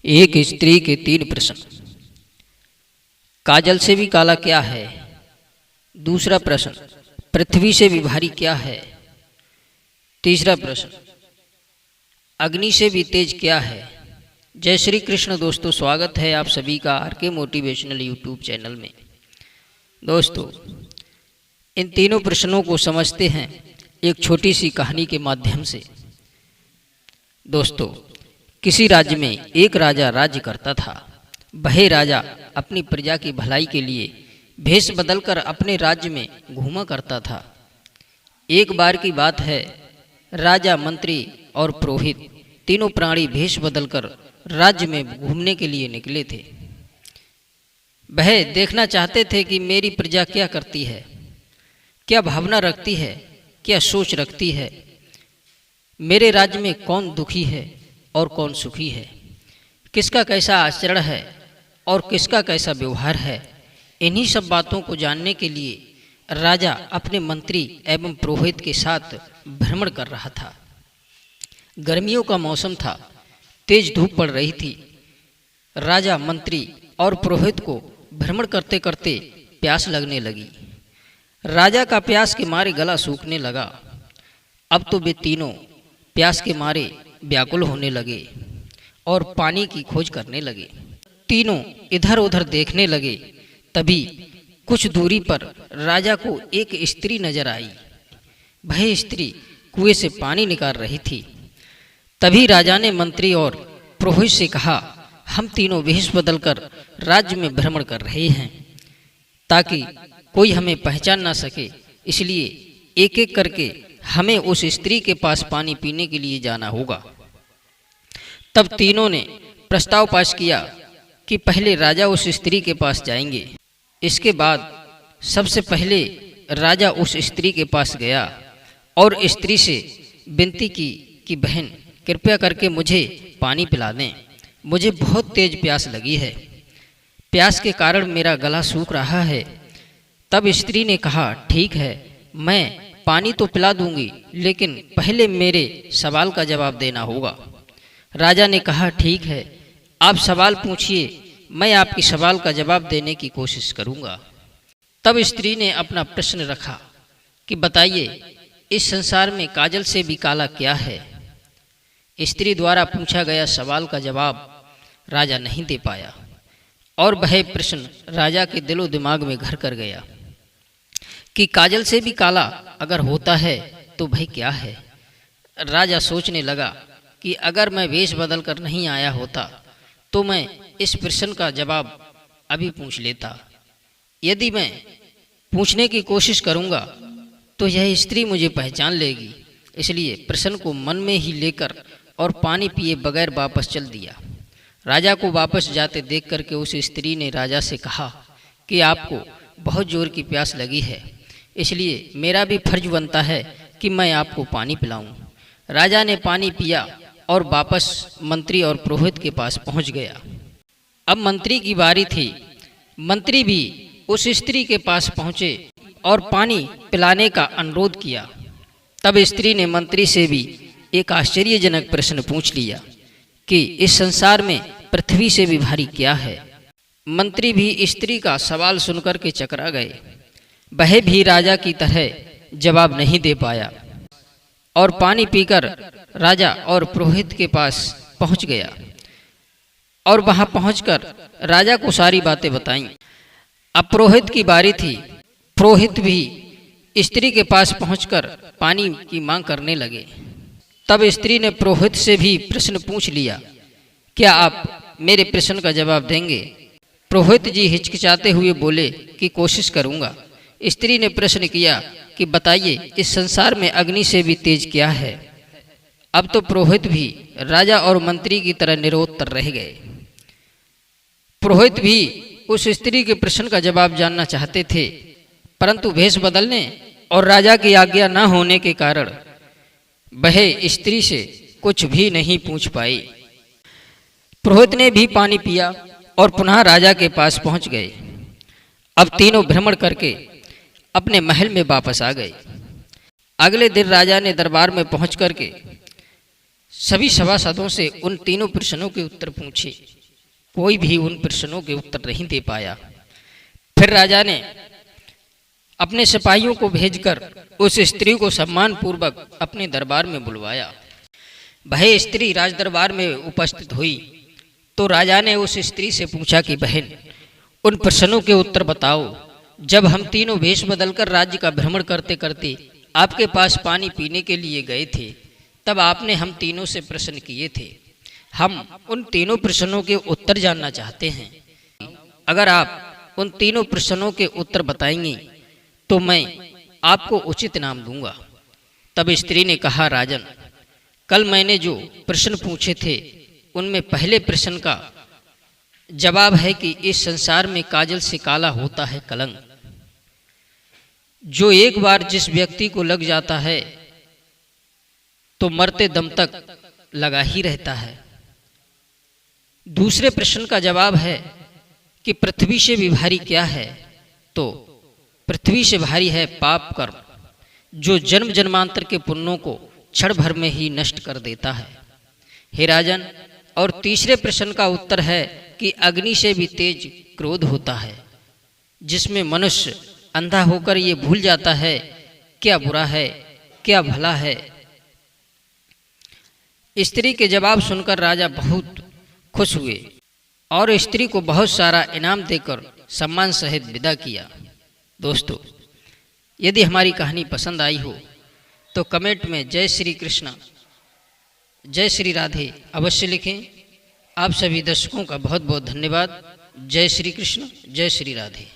एक स्त्री के 3 प्रश्न। काजल से भी काला क्या है? दूसरा प्रश्न, पृथ्वी से भी भारी क्या है? तीसरा प्रश्न, अग्नि से भी तेज क्या है? जय श्री कृष्ण दोस्तों, स्वागत है आप सभी का आरके मोटिवेशनल यूट्यूब चैनल में। दोस्तों, इन तीनों प्रश्नों को समझते हैं एक छोटी सी कहानी के माध्यम से। दोस्तों, किसी राज्य में एक राजा राज्य करता था। वह राजा अपनी प्रजा की भलाई के लिए भेष बदलकर अपने राज्य में घूमा करता था। एक बार की बात है, राजा, मंत्री और पुरोहित तीनों प्राणी भेष बदलकर राज्य में घूमने के लिए निकले थे। वह देखना चाहते थे कि मेरी प्रजा क्या करती है, क्या भावना रखती है, क्या सोच रखती है, मेरे राज्य में कौन दुखी है और कौन सुखी है, किसका कैसा आचरण है और किसका कैसा व्यवहार है। इन्हीं सब बातों को जानने के लिए राजा अपने मंत्री एवं पुरोहित के साथ भ्रमण कर रहा था। गर्मियों का मौसम था, तेज धूप पड़ रही थी। राजा, मंत्री और पुरोहित को भ्रमण करते करते प्यास लगने लगी। राजा का प्यास के मारे गला सूखने लगा। अब तो वे तीनों प्यास के मारे व्याकुल होने लगे और पानी की खोज करने लगे। तीनों इधर उधर देखने लगे। तभी कुछ दूरी पर राजा को एक स्त्री नजर आई। वह स्त्री कुएं से पानी निकाल रही थी। तभी राजा ने मंत्री और पुरोहित से कहा, हम तीनों वेश बदलकर राज्य में भ्रमण कर रहे हैं ताकि कोई हमें पहचान ना सके, इसलिए एक एक करके हमें उस स्त्री के पास पानी पीने के लिए जाना होगा। तब तीनों ने प्रस्ताव पास किया कि पहले राजा उस स्त्री के पास जाएंगे। इसके बाद सबसे पहले राजा उस स्त्री के पास गया और स्त्री से विनती की कि बहन, कृपया करके मुझे पानी पिला दें, मुझे बहुत तेज प्यास लगी है, प्यास के कारण मेरा गला सूख रहा है। तब स्त्री ने कहा, ठीक है, मैं पानी तो पिला दूंगी, लेकिन पहले मेरे सवाल का जवाब देना होगा। राजा ने कहा, ठीक है, आप सवाल पूछिए, मैं आपके सवाल का जवाब देने की कोशिश करूंगा। तब स्त्री ने अपना प्रश्न रखा कि बताइए, इस संसार में काजल से भी काला क्या है? स्त्री द्वारा पूछा गया सवाल का जवाब राजा नहीं दे पाया और वह प्रश्न राजा के दिलो दिमाग में घर कर गया कि काजल से भी काला अगर होता है तो भाई क्या है। राजा सोचने लगा कि अगर मैं वेश बदल कर नहीं आया होता तो मैं इस प्रश्न का जवाब अभी पूछ लेता। यदि मैं पूछने की कोशिश करूंगा तो यह स्त्री मुझे पहचान लेगी। इसलिए प्रश्न को मन में ही लेकर और पानी पिए बगैर वापस चल दिया। राजा को वापस जाते देख करके उस स्त्री ने राजा से कहा कि आपको बहुत जोर की प्यास लगी है, इसलिए मेरा भी फर्ज बनता है कि मैं आपको पानी पिलाऊं। राजा ने पानी पिया और वापस मंत्री और पुरोहित के पास पहुंच गया। अब मंत्री की बारी थी। मंत्री भी उस स्त्री के पास पहुंचे और पानी पिलाने का अनुरोध किया। तब स्त्री ने मंत्री से भी एक आश्चर्यजनक प्रश्न पूछ लिया कि इस संसार में पृथ्वी से भी भारी क्या है? मंत्री भी स्त्री का सवाल सुनकर के चकरा गए। वह भी राजा की तरह जवाब नहीं दे पाया और पानी पीकर राजा और पुरोहित के पास पहुंच गया और वहां पहुंचकर राजा को सारी बातें बताईं। अब पुरोहित की बारी थी। पुरोहित भी स्त्री के पास पहुंचकर पानी की मांग करने लगे। तब स्त्री ने पुरोहित से भी प्रश्न पूछ लिया, क्या आप मेरे प्रश्न का जवाब देंगे? पुरोहित जी हिचकिचाते हुए बोले कि कोशिश करूंगा। स्त्री ने प्रश्न किया कि बताइए, इस संसार में अग्नि से भी तेज क्या है? अब तो पुरोहित भी राजा और मंत्री की तरह निरुत्तर रह गए। पुरोहित भी उस स्त्री के प्रश्न का जवाब जानना चाहते थे, परंतु भेष बदलने और राजा की आज्ञा न होने के कारण वह स्त्री से कुछ भी नहीं पूछ पाए। पुरोहित ने भी पानी पिया और पुनः राजा के पास पहुंच गए। अब तीनों भ्रमण करके अपने महल में वापस आ गए। अगले दिन राजा ने दरबार में पहुंच करके सभी सभासदों से उन तीनों प्रश्नों के उत्तर पूछे। कोई भी उन प्रश्नों के उत्तर नहीं दे पाया। फिर राजा ने अपने सिपाहियों को भेजकर उस स्त्री को सम्मान पूर्वक अपने दरबार में बुलवाया। वह स्त्री राज दरबार में उपस्थित हुई तो राजा ने उस स्त्री से पूछा कि बहन, उन प्रश्नों के उत्तर बताओ। जब हम तीनों वेश बदलकर राज्य का भ्रमण करते करते आपके पास पानी पीने के लिए गए थे, तब आपने हम तीनों से प्रश्न किए थे। हम उन तीनों प्रश्नों के उत्तर जानना चाहते हैं। अगर आप उन तीनों प्रश्नों के उत्तर बताएंगी तो मैं आपको उचित इनाम दूंगा। तब स्त्री ने कहा, राजन, कल मैंने जो प्रश्न पूछे थे उनमें पहले प्रश्न का जवाब है कि इस संसार में काजल से काला होता है कलंक, जो एक बार जिस व्यक्ति को लग जाता है तो मरते दम तक लगा ही रहता है। दूसरे प्रश्न का जवाब है कि पृथ्वी से भी भारी क्या है, तो पृथ्वी से भारी है पाप कर्म, जो जन्म जन्मांतर के पुण्यों को क्षण भर में ही नष्ट कर देता है। हे राजन, और तीसरे प्रश्न का उत्तर है कि अग्नि से भी तेज क्रोध होता है, जिसमें मनुष्य अंधा होकर ये भूल जाता है क्या बुरा है क्या भला है। स्त्री के जवाब सुनकर राजा बहुत खुश हुए और स्त्री को बहुत सारा इनाम देकर सम्मान सहित विदा किया। दोस्तों, यदि हमारी कहानी पसंद आई हो तो कमेंट में जय श्री कृष्ण, जय श्री राधे अवश्य लिखें। आप सभी दर्शकों का बहुत बहुत धन्यवाद। जय श्री कृष्ण, जय श्री राधे।